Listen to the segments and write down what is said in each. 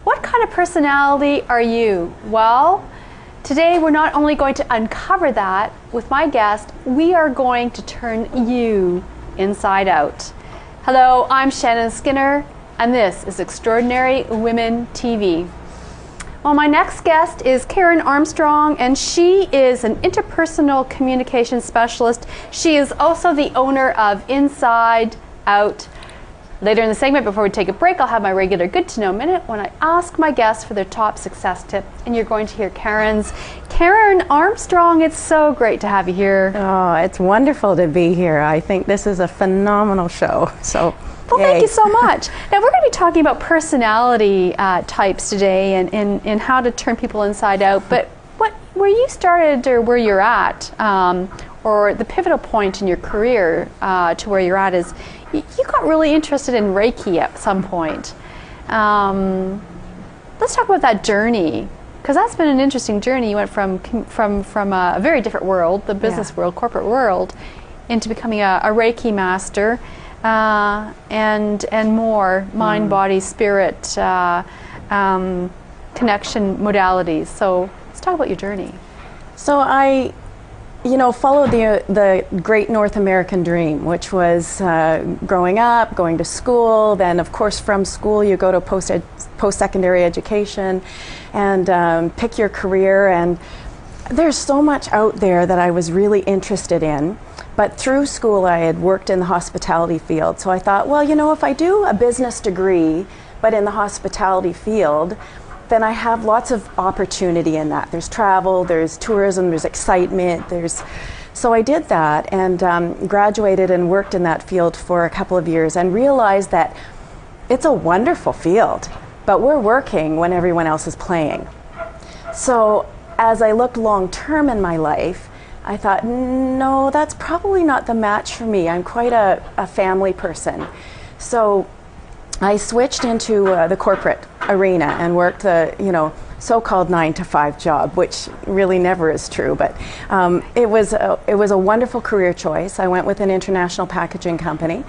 What kind of personality are you? Well, today we're not only going to uncover that with my guest, we are going to turn you inside out. Hello, I'm Shannon Skinner, and this is Extraordinary Women TV. Well, my next guest is Karen Armstrong, and she is an interpersonal communication specialist. She is also the owner of Inside Out. Later in the segment, before we take a break, I'll have my regular Good to Know Minute when I ask my guests for their top success tip, and you're going to hear Karen's. Karen Armstrong, it's so great to have you here. Oh, it's wonderful to be here. I think this is a phenomenal show. So, well, thank you so much. Now, we're going to be talking about personality types today and how to turn people inside out. But where you started or where you're at, or the pivotal point in your career to where you're at is you got really interested in Reiki at some point. Let's talk about that journey, because that's been an interesting journey. You went from a very different world, the business world, corporate world, into becoming a Reiki master and more mind, body, spirit connection modalities. So let's talk about your journey. So I followed the great North American dream, which was growing up, going to school. Then, of course, from school you go to post-secondary education and pick your career. And there's so much out there that I was really interested in. But through school I had worked in the hospitality field. So I thought, well, if I do a business degree, but in the hospitality field, then I have lots of opportunity in that. There's travel, there's tourism, there's excitement, so I did that and graduated and worked in that field for a couple of years and realized that it's a wonderful field, but we're working when everyone else is playing. So as I looked long term in my life, I thought, no, that's probably not the match for me. I'm quite a family person. So I switched into the corporate arena and worked the so-called 9-to-5 job, which really never is true. But it was a wonderful career choice. I went with an international packaging company.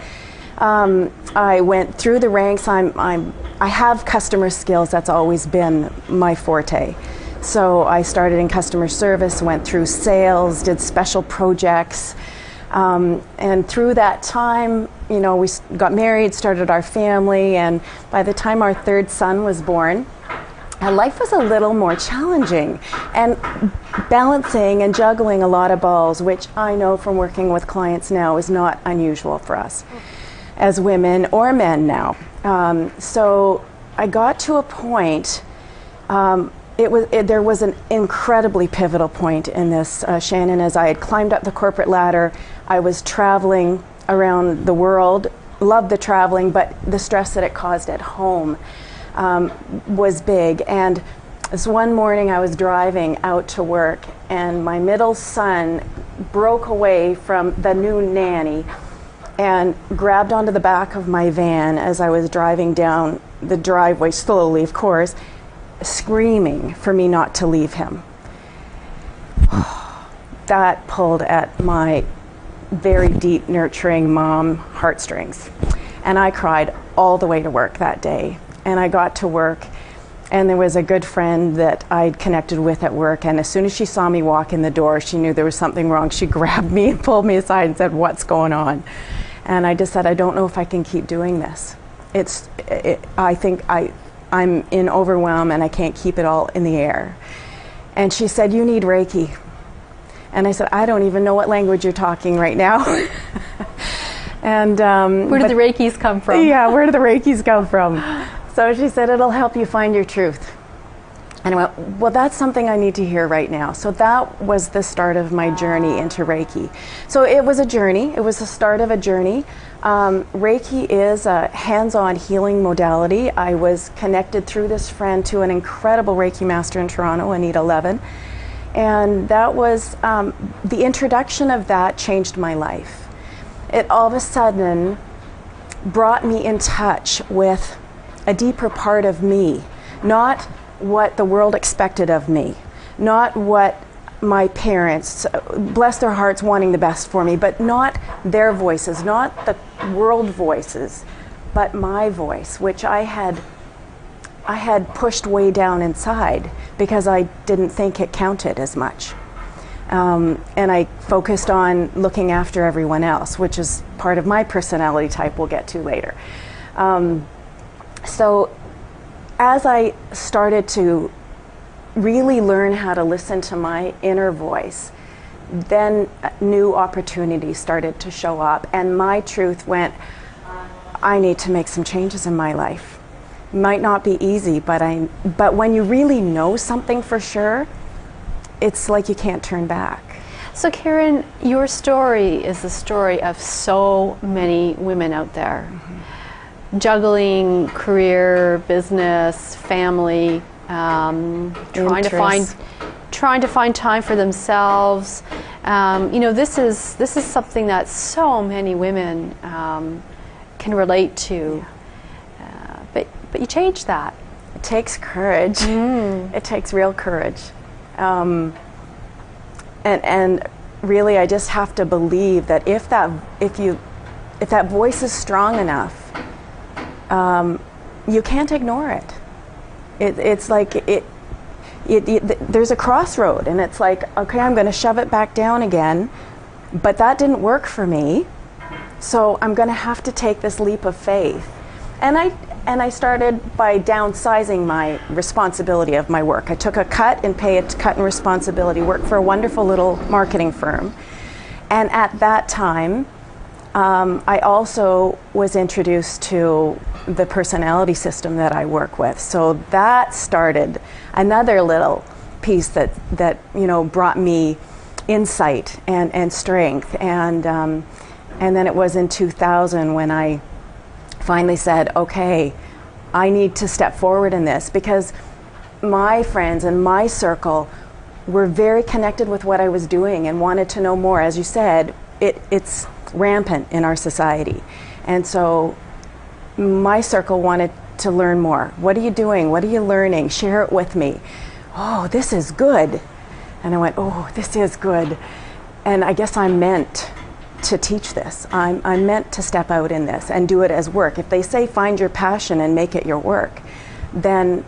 I went through the ranks. I have customer skills. That's always been my forte. So I started in customer service, went through sales, did special projects. And through that time, we got married, started our family, and by the time our third son was born, life was a little more challenging and balancing and juggling a lot of balls, which I know from working with clients now is not unusual for us as women or men now. So I got to a point, there was an incredibly pivotal point in this, Shannon, as I had climbed up the corporate ladder. I was traveling around the world, loved the traveling, but the stress that it caused at home was big. And this one morning I was driving out to work, and my middle son broke away from the new nanny and grabbed onto the back of my van as I was driving down the driveway, slowly, of course, screaming for me not to leave him. That pulled at my very deep, nurturing mom heartstrings. And I cried all the way to work that day. And I got to work, and there was a good friend that I'd connected with at work, and as soon as she saw me walk in the door, she knew there was something wrong. She grabbed me and pulled me aside and said, "What's going on?" And I just said, "I don't know if I can keep doing this. I think I'm in overwhelm and I can't keep it all in the air." And she said, "You need Reiki." And I said, "I don't even know what language you're talking right now." And where did the Reikis come from? Yeah, where did the Reikis come from? So she said, "It'll help you find your truth." And I went, well, that's something I need to hear right now. So that was the start of my journey into Reiki. So it was a journey. It was the start of a journey. Reiki is a hands-on healing modality. I was connected through this friend to an incredible Reiki master in Toronto, Anita Levin. And that was, the introduction of that changed my life. It all of a sudden brought me in touch with a deeper part of me, not what the world expected of me, not what my parents, bless their hearts, wanting the best for me, but not their voices, not the world voices, but my voice, which I I had pushed way down inside because I didn't think it counted as much. And I focused on looking after everyone else, which is part of my personality type we'll get to later. So as I started to really learn how to listen to my inner voice, then new opportunities started to show up, and my truth went, I need to make some changes in my life. It might not be easy, but when you really know something for sure, it's like you can't turn back. So Karen, your story is the story of so many women out there, juggling career, business, family, trying to find time for themselves. You know, this is something that so many women can relate to. But you change that. It takes courage. It takes real courage. And really, I just have to believe that if that voice is strong enough, you can't ignore it. It's like there's a crossroad, and it's like, okay, I'm going to shove it back down again, but that didn't work for me, so I'm going to have to take this leap of faith. And I started by downsizing my responsibility of my work. I took a cut in pay, a cut in responsibility, worked for a wonderful little marketing firm. And at that time, I also was introduced to the personality system that I work with. So that started another little piece that you know, brought me insight and strength. And then it was in 2000 when I finally said, okay, I need to step forward in this, because my friends and my circle were very connected with what I was doing and wanted to know more. As you said, it's rampant in our society. And so my circle wanted to learn more. What are you doing? What are you learning? Share it with me. Oh, this is good. And I went, oh, this is good. And I guess I'm meant to teach this. I'm meant to step out in this and do it as work. If they say find your passion and make it your work, then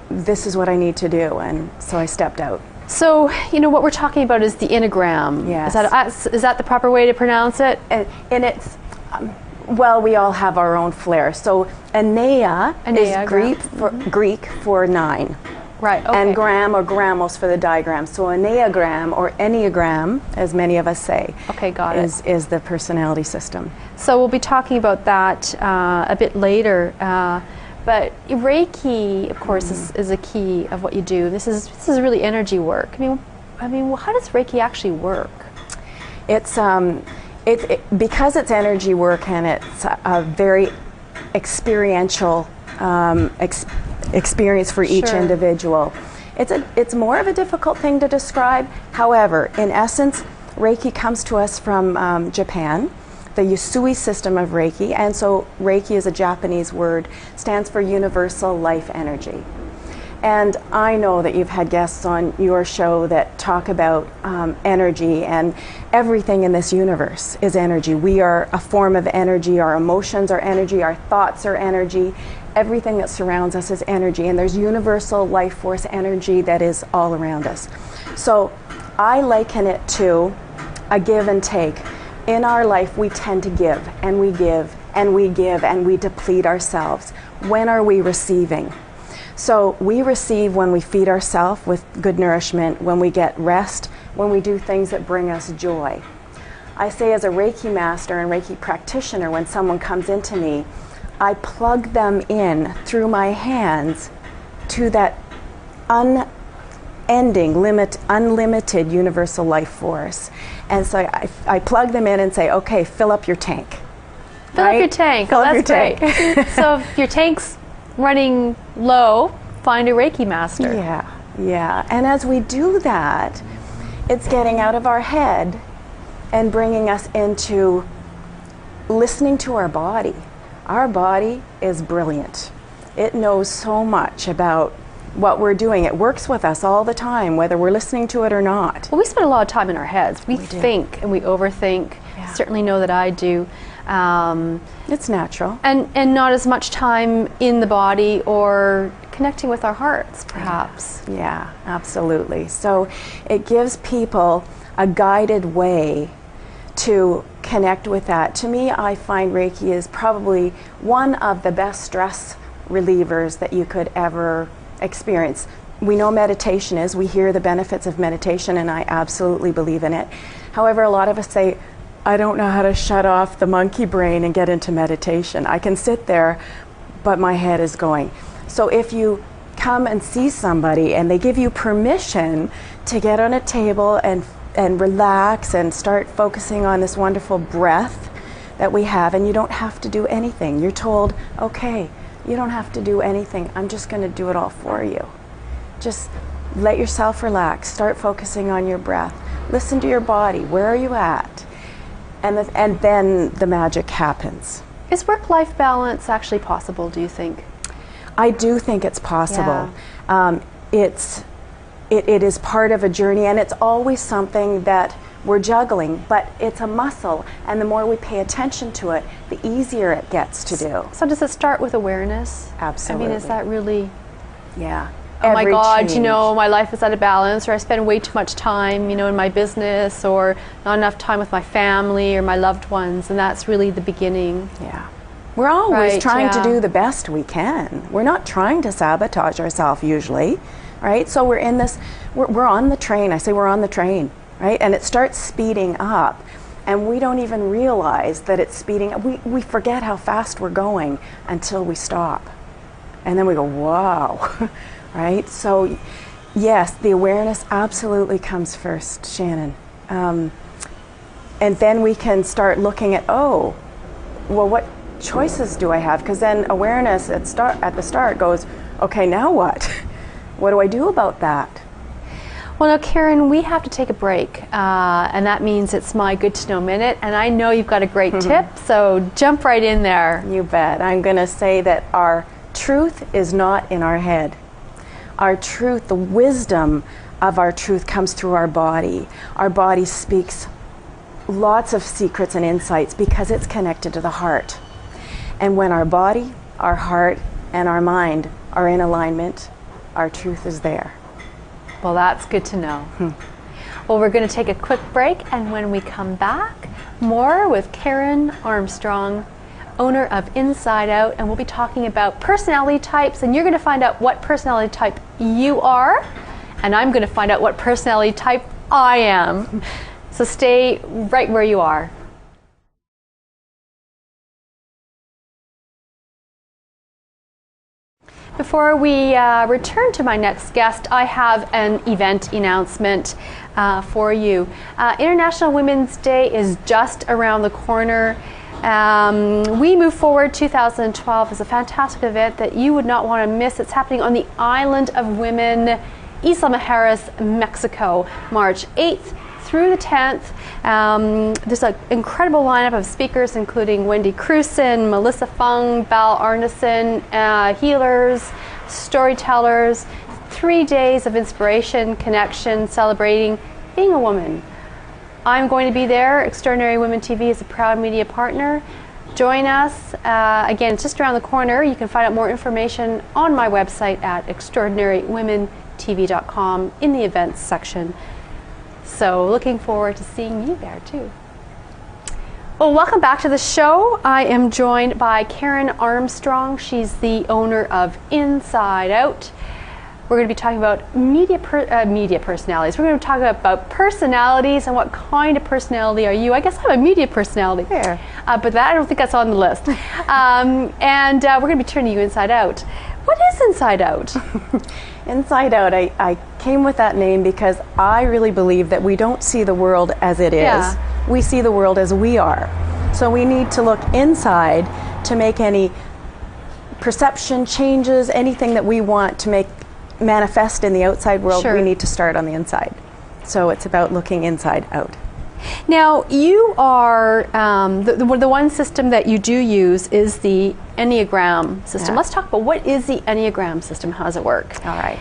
this is what I need to do. And so I stepped out. So, you know, what we're talking about is the Enneagram. Yes. Is that the proper way to pronounce it? And it's, well, we all have our own flair. So Ennea is Greek for 9. Right, okay. And gram or gramos for the diagram. So Enneagram, or Enneagram, as many of us say, okay, got it. Is the personality system. So we'll be talking about that a bit later. But Reiki, of course, is a key of what you do. This is really energy work. I mean, how does Reiki actually work? It's because it's energy work, and it's a very experiential experience for each individual. It's more of a difficult thing to describe. However, in essence, Reiki comes to us from Japan, the Usui system of Reiki, and so Reiki is a Japanese word, stands for Universal Life Energy. And I know that you've had guests on your show that talk about energy, and everything in this universe is energy. We are a form of energy. Our emotions are energy. Our thoughts are energy. Everything that surrounds us is energy, and there's universal life force energy that is all around us. So I liken it to a give and take. In our life, we tend to give, and we give, and we give, and we deplete ourselves. When are we receiving? So we receive when we feed ourselves with good nourishment, when we get rest, when we do things that bring us joy. I say, as a Reiki master and Reiki practitioner, when someone comes into me, I plug them in through my hands to that unending, unlimited universal life force. And so I plug them in and say, okay, fill up your tank. Fill up your tank. Fill oh, up that's your great. tank. So if your tank's running low, find a Reiki master. Yeah. And as we do that, it's getting out of our head and bringing us into listening to our body. Our body is brilliant. It knows so much about what we're doing. It works with us all the time, whether we're listening to it or not. Well, we spend a lot of time in our heads. We think and we overthink. Certainly know that I do. It's natural. And not as much time in the body or connecting with our hearts, perhaps. Yeah, absolutely. So it gives people a guided way to connect with that. To me, I find Reiki is probably one of the best stress relievers that you could ever experience. We know meditation is, we hear the benefits of meditation, and I absolutely believe in it. However, a lot of us say, I don't know how to shut off the monkey brain and get into meditation. I can sit there, but my head is going. So if you come and see somebody and they give you permission to get on a table and relax and start focusing on this wonderful breath that we have, and you don't have to do anything. You're told, okay, you don't have to do anything. I'm just going to do it all for you. Just let yourself relax. Start focusing on your breath. Listen to your body. Where are you at? And then the magic happens. Is work-life balance actually possible, do you think? I do think it's possible. Yeah. It is part of a journey, and it's always something that we're juggling, but it's a muscle, and the more we pay attention to it, the easier it gets to do. So does it start with awareness? Absolutely. I mean, is that really... Yeah. Oh my God, change. you know, my life is out of balance, or I spend way too much time, you know, in my business, or not enough time with my family or my loved ones, and that's really the beginning. Yeah. We're always trying to do the best we can. We're not trying to sabotage ourselves usually, right? So we're in this, we're on the train. I say we're on the train, right? And it starts speeding up, and we don't even realize that it's speeding up. We forget how fast we're going until we stop. And then we go, wow. Right? So, yes, the awareness absolutely comes first, Shannon. And then we can start looking at, oh, well, what choices do I have? Because then awareness at the start goes, okay, now what? What do I do about that? Well, now, Karen, we have to take a break, and that means it's my Good to Know Minute, and I know you've got a great tip, so jump right in there. You bet. I'm going to say that our truth is not in our head. Our truth, the wisdom of our truth comes through our body. Our body speaks lots of secrets and insights because it's connected to the heart. And when our body, our heart, and our mind are in alignment, our truth is there. Well, that's good to know. Well, we're going to take a quick break, and when we come back, more with Karen Armstrong, owner of Inside Out, and we'll be talking about personality types, and you're going to find out what personality type you are, and I'm going to find out what personality type I am. So stay right where you are. Before we return to my next guest, I have an event announcement for you. International Women's Day is just around the corner. We Move Forward 2012 is a fantastic event that you would not want to miss. It's happening on the Island of Women, Isla Mujeres, Mexico, March 8th through the 10th. There's an incredible lineup of speakers, including Wendy Cruson, Melissa Fung, Bal Arneson, healers, storytellers. 3 days of inspiration, connection, celebrating being a woman. I'm going to be there. Extraordinary Women TV is a proud media partner. Join us. Again, it's just around the corner. You can find out more information on my website at extraordinarywomentv.com in the events section. So looking forward to seeing you there too. Well, welcome back to the show. I am joined by Karen Armstrong. She's the owner of Inside Out. We're going to be talking about media personalities. We're going to talk about personalities and what kind of personality are you. I guess I'm a media personality. Fair. But that, I don't think that's on the list. We're going to be turning you inside out. What is Inside Out? Inside Out, I came with that name because I really believe that we don't see the world as it is. Yeah. We see the world as we are. So we need to look inside to make any perception changes, anything that we want to make manifest in the outside world. Sure. We need to start on the inside. So it's about looking inside out. Now, you are, the one system that you do use is the Enneagram system. Yeah. Let's talk about what is the Enneagram system, how does it work? All right.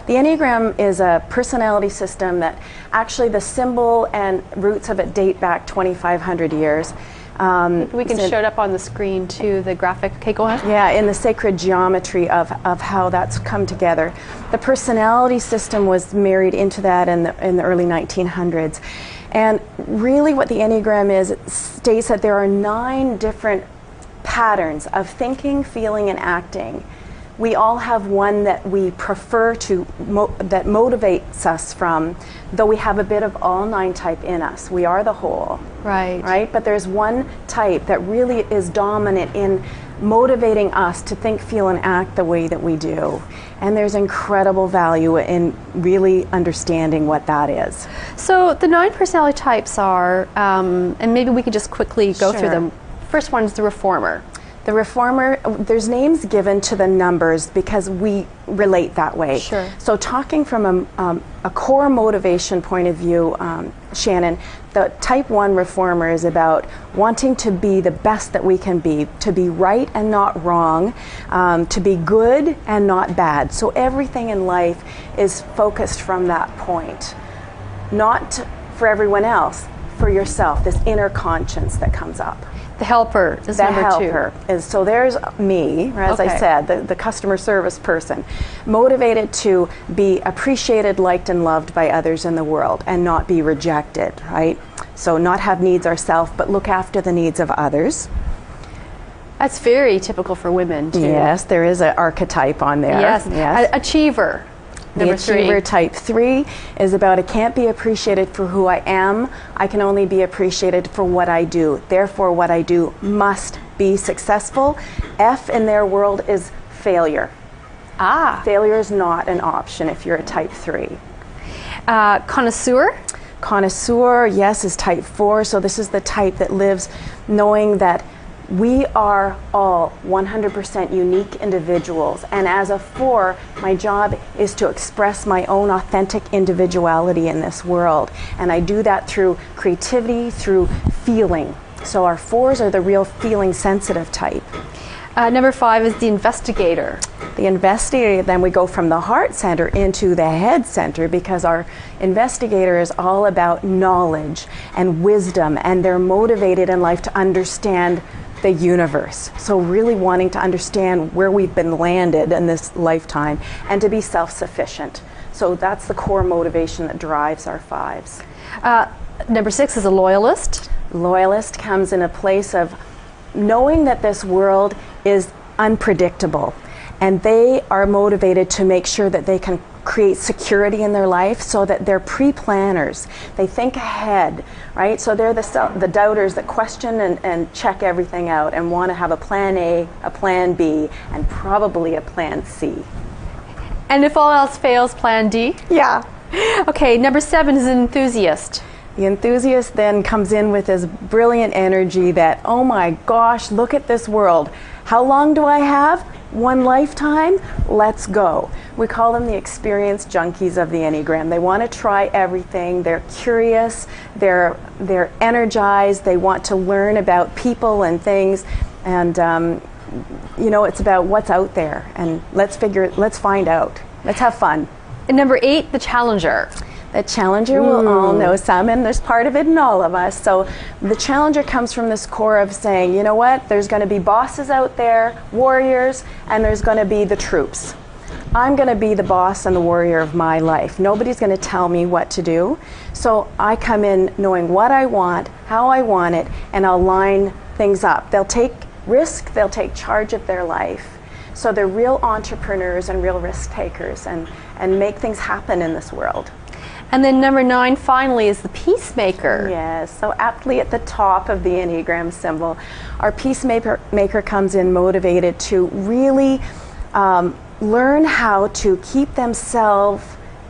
The Enneagram is a personality system that actually the symbol and roots of it date back 2,500 years. Maybe we can show it up on the screen too, the graphic. Okay, go ahead. Yeah, in the sacred geometry of how that's come together. The personality system was married into that in the early 1900s. And really what the Enneagram is, it states that there are 9 different patterns of thinking, feeling, and acting. We all have one that we prefer to, that motivates us from, though we have a bit of all 9 type in us. We are the whole. Right. Right? But there's one type that really is dominant in motivating us to think, feel, and act the way that we do. And there's incredible value in really understanding what that is. So the 9 personality types are, and maybe we could just quickly go through them. First one is the reformer. The reformer, there's names given to the numbers because we relate that way. Sure. So talking from a core motivation point of view, Shannon, the type 1 reformer is about wanting to be the best that we can be, to be right and not wrong, to be good and not bad. So everything in life is focused from that point. Not for everyone else, for yourself, this inner conscience that comes up. The helper is number 2. The helper is, so there's me, as I said, the customer service person, motivated to be appreciated, liked, and loved by others in the world and not be rejected, right? So not have needs ourselves, but look after the needs of others. That's very typical for women, too. Yes, there is an archetype on there. Yes. Achiever. The achiever type 3 is about I can't be appreciated for who I am. I can only be appreciated for what I do. Therefore, what I do must be successful. F in their world is failure. Failure is not an option if you're a type 3. Connoisseur. Connoisseur, yes, is type 4. So this is the type that lives knowing that we are all 100% unique individuals, and as a 4, my job is to express my own authentic individuality in this world, and I do that through creativity, through feeling. So our 4s are the real feeling sensitive type. Number 5 is the investigator. The investigator, then we go from the heart center into the head center, because our investigator is all about knowledge and wisdom, and they're motivated in life to understand the universe. So really wanting to understand where we've been landed in this lifetime and to be self-sufficient. So that's the core motivation that drives our 5s. Number 6 is a loyalist. Loyalist comes in a place of knowing that this world is unpredictable, and they are motivated to make sure that they can create security in their life, so that they're pre-planners. They think ahead, right? So they're the doubters that question and check everything out and want to have a plan A, a plan B, and probably a plan C. And if all else fails, plan D? Yeah. Okay, number 7 is an enthusiast. The enthusiast then comes in with this brilliant energy that, oh my gosh, look at this world. How long do I have? 1 lifetime? Let's go. We call them the experience junkies of the Enneagram. They want to try everything. They're curious. They're energized. They want to learn about people and things. And, you know, it's about what's out there. And let's find out. Let's have fun. And number 8, the challenger. The challenger will all know some, and there's part of it in all of us. So the challenger comes from this core of saying, you know what, there's going to be bosses out there, warriors, and there's going to be the troops. I'm going to be the boss and the warrior of my life. Nobody's going to tell me what to do. So I come in knowing what I want, how I want it, and I'll line things up. They'll take risk, they'll take charge of their life. So they're real entrepreneurs and real risk takers, and make things happen in this world. And then number 9, finally, is the peacemaker. Yes, so aptly at the top of the Enneagram symbol. Our peacemaker comes in motivated to really learn how to keep themselves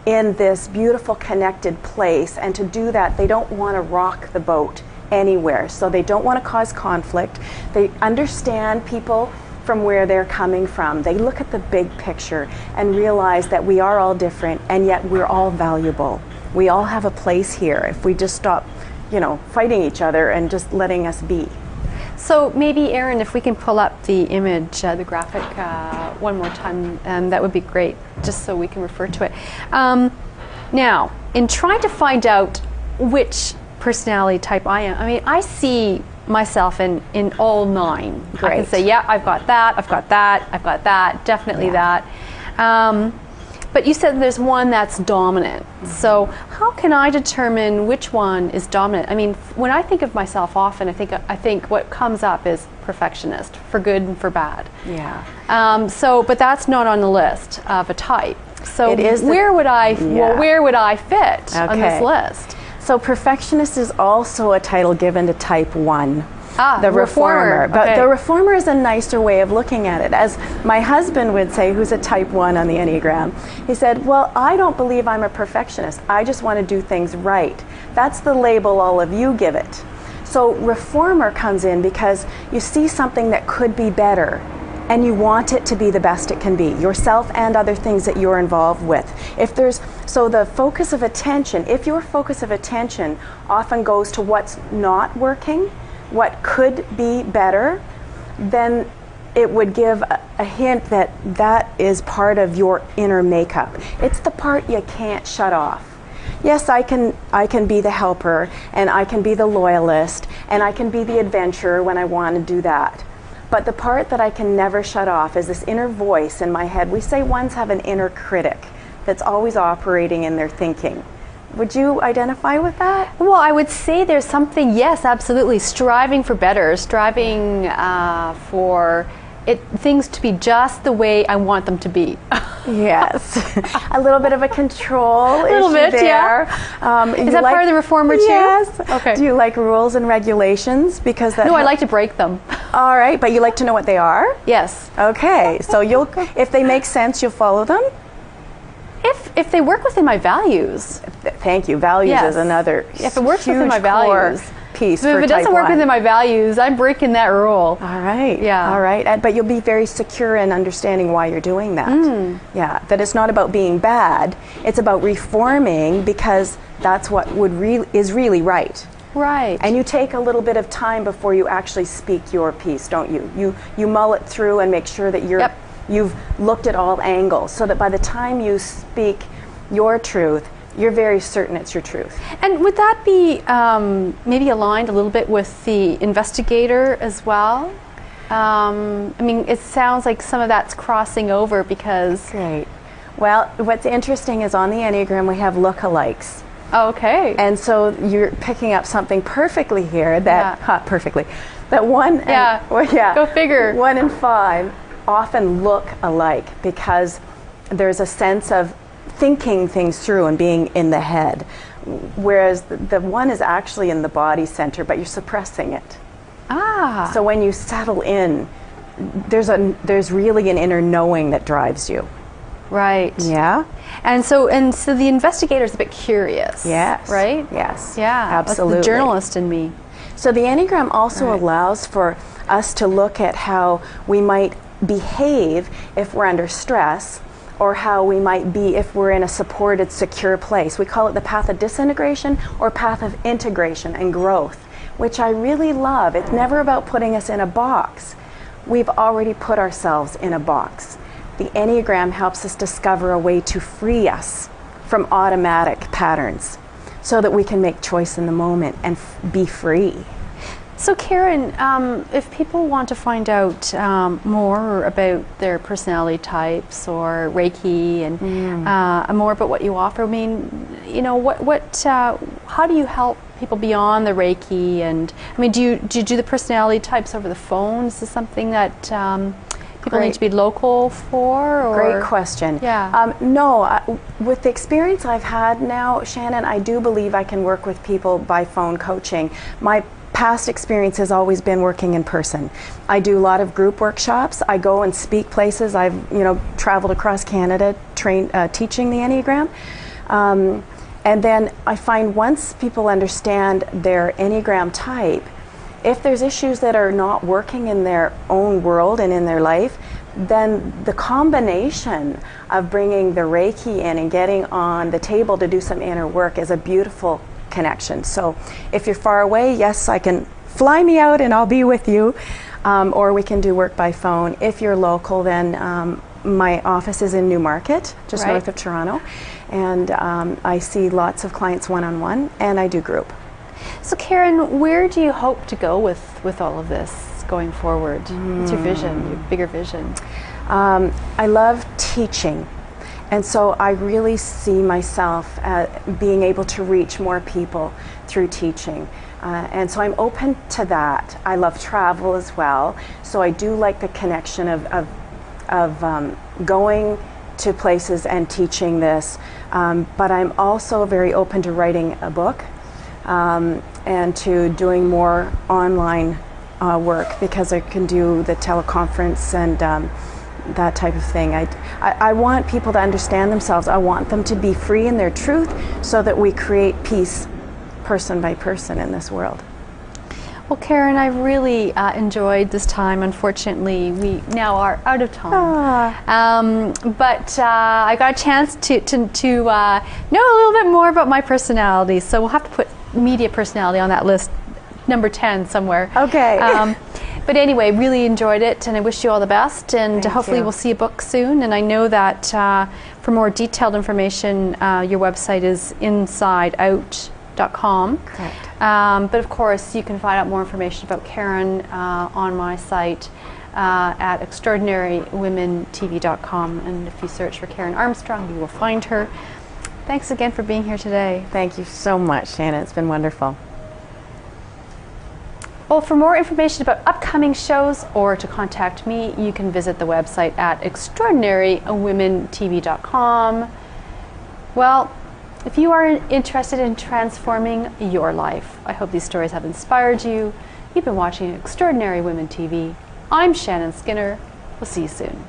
in this beautiful connected place, and to do that, they don't want to rock the boat anywhere. So they don't want to cause conflict. They understand people from where they're coming from. They look at the big picture and realize that we are all different, and yet we're all valuable. We all have a place here if we just stop, you know, fighting each other and just letting us be. So maybe, Erin, if we can pull up the image, the graphic one more time, that would be great, just so we can refer to it. Now, in trying to find out which personality type I am, I mean, I see myself in all 9. I can Great. say, yeah, I've got that, I've got that, I've got that, definitely Yeah. that. But you said there's one that's dominant. So how can I determine which one is dominant? I mean, when I think of myself often, I think what comes up is perfectionist, for good and for bad. Yeah. But that's not on the list of a type. So It is where would I Yeah. where would I fit on this Okay. list? So perfectionist is also a title given to type 1. The reformer. But Okay. the reformer is a nicer way of looking at it. As my husband would say, who's a type 1 on the Enneagram, he said, well, I don't believe I'm a perfectionist. I just want to do things right. That's the label all of you give it. So reformer comes in because you see something that could be better and you want it to be the best it can be, yourself and other things that you're involved with. So the focus of attention, if your focus of attention often goes to what's not working, what could be better, then it would give a hint that that is part of your inner makeup. It's the part you can't shut off. Yes, I can be the helper, and I can be the loyalist, and I can be the adventurer when I want to do that. But the part that I can never shut off is this inner voice in my head. We say ones have an inner critic that's always operating in their thinking. Would you identify with that? Well, I would say there's something, yes, absolutely, striving for better, striving for things to be just the way I want them to be. Yes. A little bit of a control A little issue bit, there. Is that part of the reformer too? Yes. Okay. Do you like rules and regulations? Because that No, I like to break them. All right, but you like to know what they are? Yes. Okay. So if they make sense, you'll follow them? If they work within my values. Thank you. Values Yes. is another If it works within huge my core values. piece If for it doesn't type work 1. within my values, I'm breaking that rule. All right. Yeah. All right. But you'll be very secure in understanding why you're doing that. Yeah. That it's not about being bad. It's about reforming because that's what is really right. Right. And you take a little bit of time before you actually speak your piece, don't you? You mull it through and make sure that you've looked at all angles so that by the time you speak your truth, you're very certain it's your truth. And would that be maybe aligned a little bit with the investigator as well? I mean, it sounds like some of that's crossing over because... Great. Well, what's interesting is on the Enneagram we have lookalikes. Okay. And so you're picking up something perfectly here that, that 1 and, Go figure. 1 and 5 often look alike because there's a sense of thinking things through and being in the head, whereas the 1 is actually in the body center, but you're suppressing it. Ah. So when you settle in, there's really an inner knowing that drives you. Right. Yeah. And so the investigator's a bit curious. Yes. Right? Yes. Yeah. Absolutely. That's the journalist in me. So the Enneagram also allows for us to look at how we might behave if we're under stress, or how we might be if we're in a supported, secure place. We call it the path of disintegration or path of integration and growth, which I really love. It's never about putting us in a box. We've already put ourselves in a box. The Enneagram helps us discover a way to free us from automatic patterns so that we can make choice in the moment and be free. So Karen, if people want to find out more about their personality types or Reiki and more about what you offer, I mean, you know, how do you help people beyond the Reiki? And I mean, do you do the personality types over the phone? Is this something that people need to be local for? Or? Great question. Yeah. No, with the experience I've had now, Shannon, I do believe I can work with people by phone coaching. My past experience has always been working in person. I do a lot of group workshops. I go and speak places. I've traveled across Canada teaching the Enneagram. And then I find once people understand their Enneagram type, if there's issues that are not working in their own world and in their life, then the combination of bringing the Reiki in and getting on the table to do some inner work is a beautiful connection. So if you're far away, yes, I can fly me out and I'll be with you, or we can do work by phone. If you're local, then my office is in Newmarket, just north of Toronto, and I see lots of clients one-on-one, and I do group. So Karen, where do you hope to go with all of this going forward? What's your vision, your bigger vision? I love teaching. And so I really see myself being able to reach more people through teaching. And so I'm open to that. I love travel as well. So I do like the connection of going to places and teaching this. But I'm also very open to writing a book and to doing more online work, because I can do the teleconference and that type of thing. I want people to understand themselves. I want them to be free in their truth so that we create peace person by person in this world. Well, Karen, I really enjoyed this time. Unfortunately, we now are out of time. But I got a chance to know a little bit more about my personality. So we'll have to put media personality on that list, number 10 somewhere. Okay. But anyway, really enjoyed it, and I wish you all the best, and hopefully we'll see a book soon. And I know that for more detailed information, your website is insideout.com. Correct. But of course, you can find out more information about Karen on my site at extraordinarywomentv.com. And if you search for Karen Armstrong, you will find her. Thanks again for being here today. Thank you so much, Shannon. It's been wonderful. Well, for more information about upcoming shows or to contact me, you can visit the website at extraordinarywomentv.com. Well, if you are interested in transforming your life, I hope these stories have inspired you. You've been watching Extraordinary Women TV. I'm Shannon Skinner. We'll see you soon.